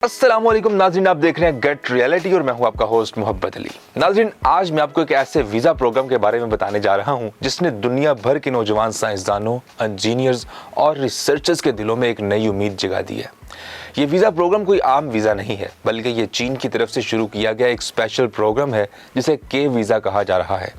अस्सलाम वालेकुम नाज़रीन, आप देख रहे हैं गेट रियलिटी और मैं हूं आपका होस्ट मोहब्बत अली। नाज़रीन, आज मैं आपको एक ऐसे वीज़ा प्रोग्राम के बारे में बताने जा रहा हूं जिसने दुनिया भर के नौजवान साइंसदानों, इंजीनियर्स और रिसर्चर्स के दिलों में एक नई उम्मीद जगा दी है। ये वीज़ा प्रोग्राम कोई आम वीज़ा नहीं है, बल्कि ये चीन की तरफ से शुरू किया गया एक स्पेशल प्रोग्राम है जिसे के वीज़ा कहा जा रहा है।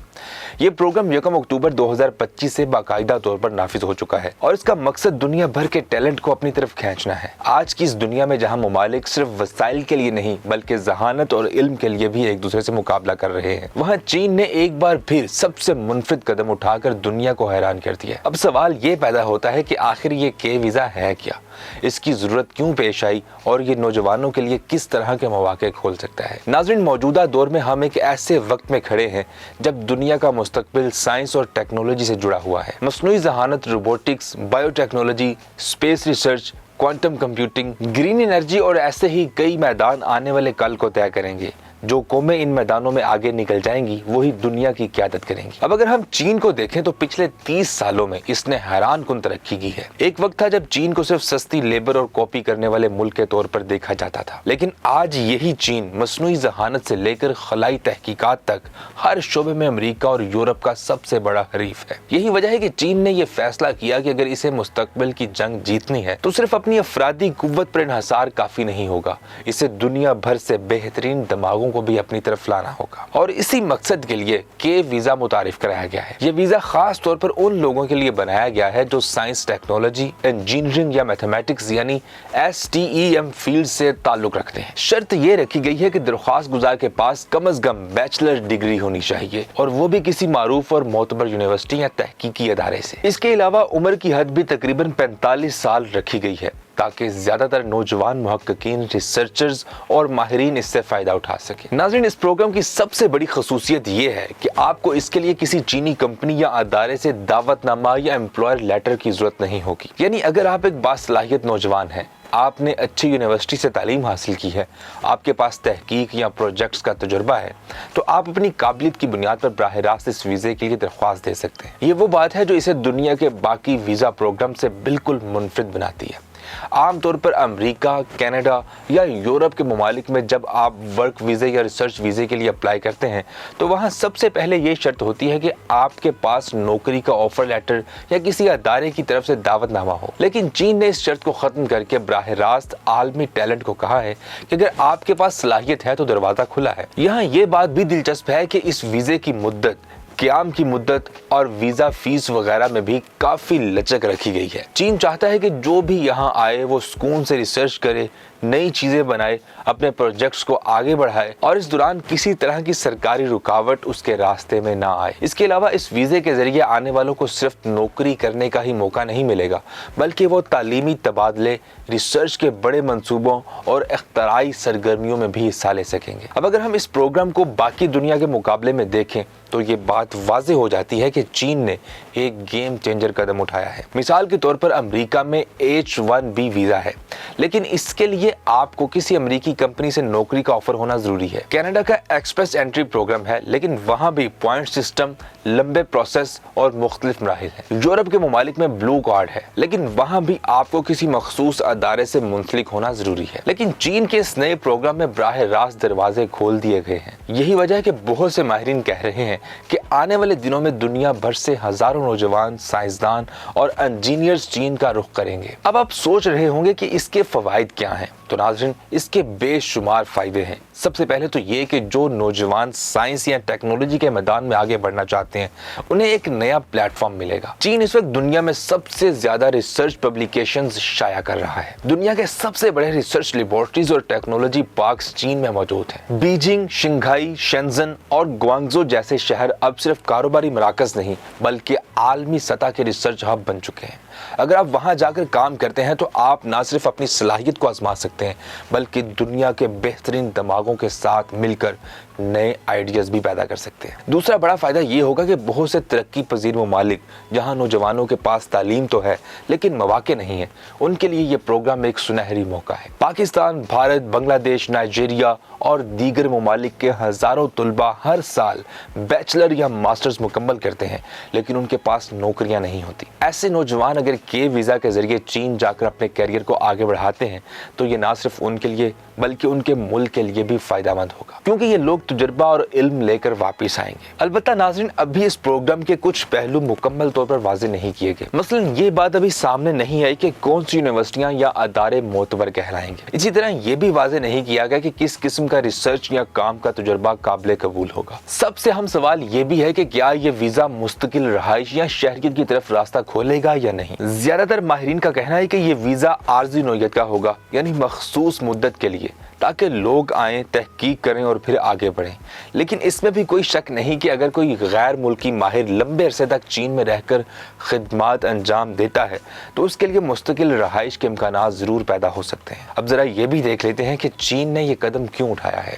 ये प्रोग्राम 1 अक्टूबर 2025 से बाकायदा तौर पर नाफिज हो चुका है और इसका मकसद दुनिया भर के टैलेंट को अपनी तरफ खींचना है। आज की इस दुनिया में जहां ममालिक सिर्फ वसाइल के लिए नहीं बल्कि जहानत और इल्म के लिए भी एक दूसरे से मुकाबला कर रहे हैं, वहां चीन ने एक बार फिर सबसे मुनफरिद कदम उठाकर दुनिया को हैरान कर दिया। अब सवाल ये पैदा होता है कि आखिर ये के वीज़ा है क्या, इसकी जरूरत क्यों पेश आई और ये नौजवानों के लिए किस तरह के मौके खोल सकता है। नाज़रीन, मौजूदा दौर में हम एक ऐसे वक्त में खड़े हैं जब दुनिया का मुस्तकबिल साइंस और टेक्नोलॉजी से जुड़ा हुआ है। मसनूई जहानत, robotics, biotechnology, space research, quantum computing, green energy और ऐसे ही कई मैदान आने वाले कल को तय करेंगे। जो कौमें इन मैदानों में आगे निकल जाएंगी वही दुनिया की क़यादत करेंगी। अब अगर हम चीन को देखें तो पिछले 30 सालों में इसने हैरान कुन तरक्की की है। एक वक्त था जब चीन को सिर्फ सस्ती लेबर और कॉपी करने वाले मुल्क के तौर पर देखा जाता था, लेकिन आज यही चीन मसनूई जहानत से लेकर खलाई तहकीकात तक हर शोबे में अमेरिका और यूरोप का सबसे बड़ा हरीफ है। यही वजह है कि चीन ने यह फैसला किया कि अगर इसे मुस्तकबिल की जंग जीतनी है तो सिर्फ अपनी अफरादी कुव्वत पर इन्हसार काफी नहीं होगा, इसे दुनिया भर से बेहतरीन दिमागों को भी अपनी तरफ लाना होगा। और इसी मकसद के लिए के वीज़ा मुतारिफ कराया गया है। ये वीज़ा खास तौर पर उन लोगों के लिए बनाया गया है जो साइंस, टेक्नोलॉजी, इंजीनियरिंग या मैथमेटिक्स यानी STEM फील्ड से ताल्लुक रखते हैं। शर्त ये रखी गई है कि दरख्वास्त गुजार के पास कम अज कम बैचलर डिग्री होनी चाहिए और वो भी किसी मारूफ और मोतबर यूनिवर्सिटी या तहकीकी अदारे से। इसके अलावा उम्र की हद भी तकरीबन 45 साल रखी गई है ताकि ज्यादातर नौजवान मुहक्किकीन, रिसर्चर्स और माहिरीन इससे फायदा उठा सके। नाज़रीन, इस प्रोग्राम की सबसे बड़ी खसूसियत ये है कि आपको इसके लिए किसी चीनी कंपनी या अदारे से दावतनामा या एम्प्लॉयर लेटर की जरूरत नहीं होगी। यानी अगर आप एक बासलाहियत नौजवान हैं, आपने अच्छी यूनिवर्सिटी से तालीम हासिल की है, आपके पास तहकीक या प्रोजेक्ट्स का तजुर्बा है, तो आप अपनी काबिलियत की बुनियाद पर बराह रास्त इस वीज़े के लिए दरख्वास्त दे सकते हैं। ये वो बात है जो इसे दुनिया के बाकी वीज़ा प्रोग्राम से बिल्कुल मुनफरिद बनाती है। आमतौर पर अमेरिका, कनाडा या यूरोप के ममालिक में जब आप वर्क वीज़े या रिसर्च वीज़े के लिए अप्लाई करते हैं तो वहाँ सबसे पहले ये शर्त होती है कि आपके पास नौकरी का ऑफर लेटर या किसी अदारे की तरफ से दावतनामा हो। लेकिन चीन ने इस शर्त को ख़त्म करके बराह रास्त आलमी टैलेंट को कहा है कि अगर आपके पास सलाहियत है तो दरवाज़ा खुला है। यहाँ ये बात भी दिलचस्प है कि इस वीज़े की मुद्दत, क़याम की मुद्दत और वीज़ा फीस वगैरह में भी काफ़ी लचक रखी गई है। चीन चाहता है कि जो भी यहाँ आए वो सुकून से रिसर्च करे, नई चीज़ें बनाए, अपने प्रोजेक्ट्स को आगे बढ़ाए और इस दौरान किसी तरह की सरकारी रुकावट उसके रास्ते में ना आए। इसके अलावा इस वीज़े के ज़रिए आने वालों को सिर्फ नौकरी करने का ही मौका नहीं मिलेगा, बल्कि वो तालीमी तबादले, रिसर्च के बड़े मंसूबों और इख्तराई सरगर्मियों में भी हिस्सा ले सकेंगे। अब अगर हम इस प्रोग्राम को बाकी दुनिया के मुकाबले में देखें तो ये बात वाज़ेह हो जाती है कि चीन ने एक गेम चेंजर कदम उठाया है। मिसाल के तौर पर अमेरिका में H-1B वीज़ा है, लेकिन इसके लिए आपको किसी अमेरिकी कंपनी से नौकरी का ऑफर होना जरूरी है। कनाडा का एक्सप्रेस एंट्री प्रोग्राम है, लेकिन वहाँ भी पॉइंट सिस्टम, लंबे प्रोसेस और मुख्तलिफ मराहिल है। यूरोप के ममालिक में ब्लू कार्ड है, लेकिन वहाँ भी आपको किसी मखसूस अदारे से मुंसलिक होना जरूरी है। लेकिन चीन के इस नए प्रोग्राम में बराह रास्त दरवाजे खोल दिए गए हैं। यही वजह है कि बहुत से माहिरीन कह रहे हैं कि आने वाले दिनों में दुनिया भर से हजारों नौजवान साइंसदान और इंजीनियर्स चीन का रुख करेंगे। अब आप सोच रहे होंगे कि इसके फवाइद क्या हैं, तो नाज़रीन, इसके बेशुमार फायदे हैं। सबसे पहले तो ये कि जो नौजवान साइंस या टेक्नोलॉजी के मैदान में आगे बढ़ना चाहते हैं उन्हें एक नया प्लेटफॉर्म मिलेगा। चीन इस वक्त दुनिया में सबसे ज्यादा रिसर्च पब्लिकेशंस शाया कर रहा है। दुनिया के सबसे बड़े रिसर्च लेबोरेटरीज और टेक्नोलॉजी पार्क्स चीन में मौजूद हैं। बीजिंग, शंघाई, शेंजन और ग्वांगझो जैसे शहर अब सिर्फ कारोबारी मराकज नहीं बल्कि आलमी सतह के रिसर्च हब बन चुके हैं। अगर आप वहां जाकर काम करते हैं तो आप ना सिर्फ अपनी सलाहियत को आजमा सकते हैं बल्कि दुनिया के बेहतरीन दिमागों के साथ मिलकर नए आइडियाज भी पैदा कर सकते हैं। दूसरा बड़ा फायदा ये होगा कि बहुत से तरक्की पजीर ममालिक जहां नौजवानों के पास तालीम तो है लेकिन मौके नहीं है, उनके लिए ये प्रोग्राम एक सुनहरी मौका है। पाकिस्तान, भारत, बांग्लादेश, नाइजीरिया और दीगर ममालिक के हजारों तुलबा हर साल बैचलर या मास्टर्स मुकम्मल करते हैं लेकिन उनके पास नौकरियां नहीं होती। ऐसे नौजवान اگر کے ویزا کے ذریعے چین جا کر اپنے کیریئر کو آگے بڑھاتے ہیں تو یہ نہ صرف ان کے لیے بلکہ ان کے ملک کے لیے بھی فائدہ مند ہوگا، کیونکہ یہ لوگ تجربہ اور علم لے کر واپس آئیں گے۔ البتہ ناظرین، ابھی اس پروگرام کے کچھ پہلو مکمل طور پر واضح نہیں کیے گئے۔ مثلا یہ بات ابھی سامنے نہیں آئی کہ کون سی یونیورسٹیاں یا ادارے معتبر کہلائیں گے۔ اسی طرح یہ بھی واضح نہیں کیا گیا کہ کس قسم کا ریسرچ یا کام کا تجربہ قابل قبول ہوگا۔ سب سے اہم سوال یہ بھی ہے کہ کیا یہ ویزا مستقل رہائش یا شہریت کی طرف راستہ کھولے گا یا نہیں۔ زیادہ تر ماہرین کا کہنا ہے کہ یہ ویزا عارضی نوعیت کا ہوگا، یعنی مخصوص مدت کے لیے، تاکہ لوگ آئیں، تحقیق کریں اور پھر آگے بڑھیں۔ لیکن اس میں بھی کوئی شک نہیں کہ اگر کوئی غیر ملکی ماہر لمبے عرصے تک چین میں رہ کر خدمات انجام دیتا ہے تو اس کے لیے مستقل رہائش کے امکانات ضرور پیدا ہو سکتے ہیں۔ اب ذرا یہ بھی دیکھ لیتے ہیں کہ چین نے یہ قدم کیوں اٹھایا ہے۔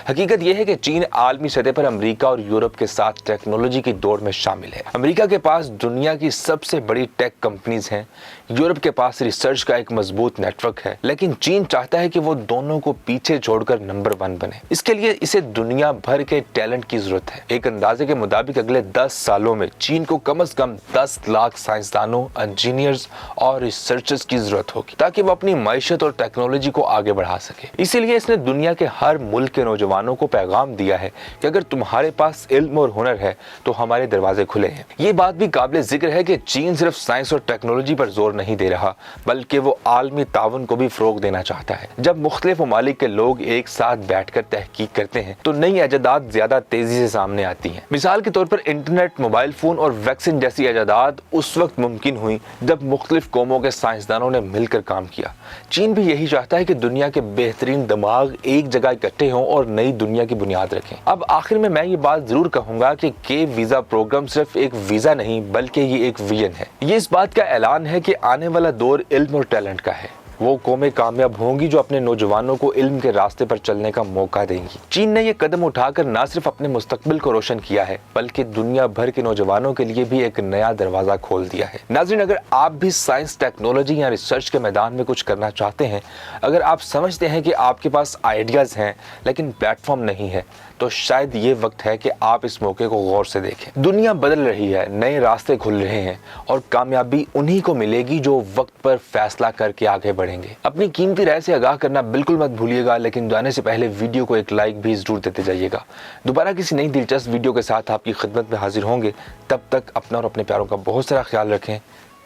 حقیقت یہ ہے کہ چین عالمی سطح پر امریکہ اور یورپ کے ساتھ ٹیکنالوجی کی دوڑ میں شامل ہے۔ امریکہ کے پاس دنیا کی سب سے بڑی ٹیک کمپنیز ہیں، یورپ کے پاس ریسرچ کا ایک مضبوط نیٹ ورک ہے، لیکن چین چاہتا ہے کہ وہ دونوں کو پیچھے چھوڑ کر نمبر 1 بنے۔ اس کے لیے اسے دنیا بھر کے ٹیلنٹ کی ضرورت ہے۔ ایک اندازے کے مطابق اگلے 10 سالوں میں چین کو کم از کم 10 لاکھ سائنسدانوں، انجینئرز اور ریسرچرز کی ضرورت ہوگی تاکہ وہ اپنی معیشت اور ٹیکنالوجی کو آگے بڑھا سکے۔ اسی لیے اس نے دنیا کے ہر ملک کے نوجوانوں کو پیغام دیا ہے کہ اگر تمہارے پاس علم اور ہنر ہے تو ہمارے دروازے کھلے ہیں۔ یہ بات بھی قابل ذکر ہے کہ چین صرف سائنس اور ٹیکنالوجی پر زور نہیں دے رہا بلکہ وہ عالمی تعاون کو بھی فروغ دینا چاہتا ہے۔ جب مختلف ممالک کے لوگ ایک ساتھ بیٹھ کر تحقیق کرتے ہیں تو نئی ایجادات زیادہ تیزی سے سامنے آتی ہیں۔ مثال کے طور پر انٹرنیٹ، موبائل فون اور ویکسین جیسی ایجادات اس وقت ممکن ہوئی جب مختلف قوموں کے سائنسدانوں نے مل کر کام کیا۔ چین بھی یہی چاہتا ہے کہ دنیا کے بہترین دماغ ایک جگہ اکٹھے ہوں اور نئی دنیا کی بنیاد رکھیں۔ اب آخر میں یہ بات ضرور کہوں گا کہ کے ویزا پروگرام صرف ایک ویزا نہیں بلکہ یہ ایک ویژن ہے۔ یہ اس بات کا اعلان ہے کہ آنے والا دور علم اور ٹیلنٹ کا ہے۔ وہ قومیں کامیاب ہوں گی جو اپنے نوجوانوں کو علم کے راستے پر چلنے کا موقع دیں گی۔ چین نے یہ قدم اٹھا کر نہ صرف اپنے مستقبل کو روشن کیا ہے بلکہ دنیا بھر کے نوجوانوں کے لیے بھی ایک نیا دروازہ کھول دیا ہے۔ ناظرین، اگر آپ بھی سائنس، ٹیکنالوجی یا ریسرچ کے میدان میں کچھ کرنا چاہتے ہیں، اگر آپ سمجھتے ہیں کہ آپ کے پاس آئیڈیاز ہیں لیکن پلیٹ فارم نہیں ہے، تو شاید یہ وقت ہے کہ آپ اس موقع کو غور سے دیکھیں۔ دنیا بدل رہی ہے، نئے راستے کھل رہے ہیں اور کامیابی انہی کو ملے گی جو وقت پر فیصلہ کر کے آگے بڑھیں گے۔ اپنی قیمتی رائے سے آگاہ کرنا بالکل مت بھولیے گا، لیکن جانے سے پہلے ویڈیو کو ایک لائک بھی ضرور دیتے جائیے گا۔ دوبارہ کسی نئی دلچسپ ویڈیو کے ساتھ آپ کی خدمت میں حاضر ہوں گے۔ تب تک اپنا اور اپنے پیاروں کا بہت سارا خیال رکھیں۔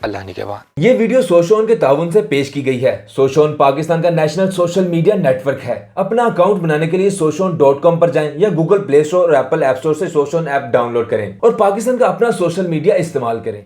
اللہ نگہبان۔ یہ ویڈیو سوشون کے تعاون سے پیش کی گئی ہے۔ سوشون پاکستان کا national social media network ہے۔ اپنا اکاؤنٹ بنانے کے لیے soshon.com پر جائیں یا گوگل پلے اسٹور اور ایپل ایپ اسٹور سے سوشون ایپ ڈاؤن لوڈ کریں اور پاکستان کا اپنا سوشل میڈیا استعمال کریں۔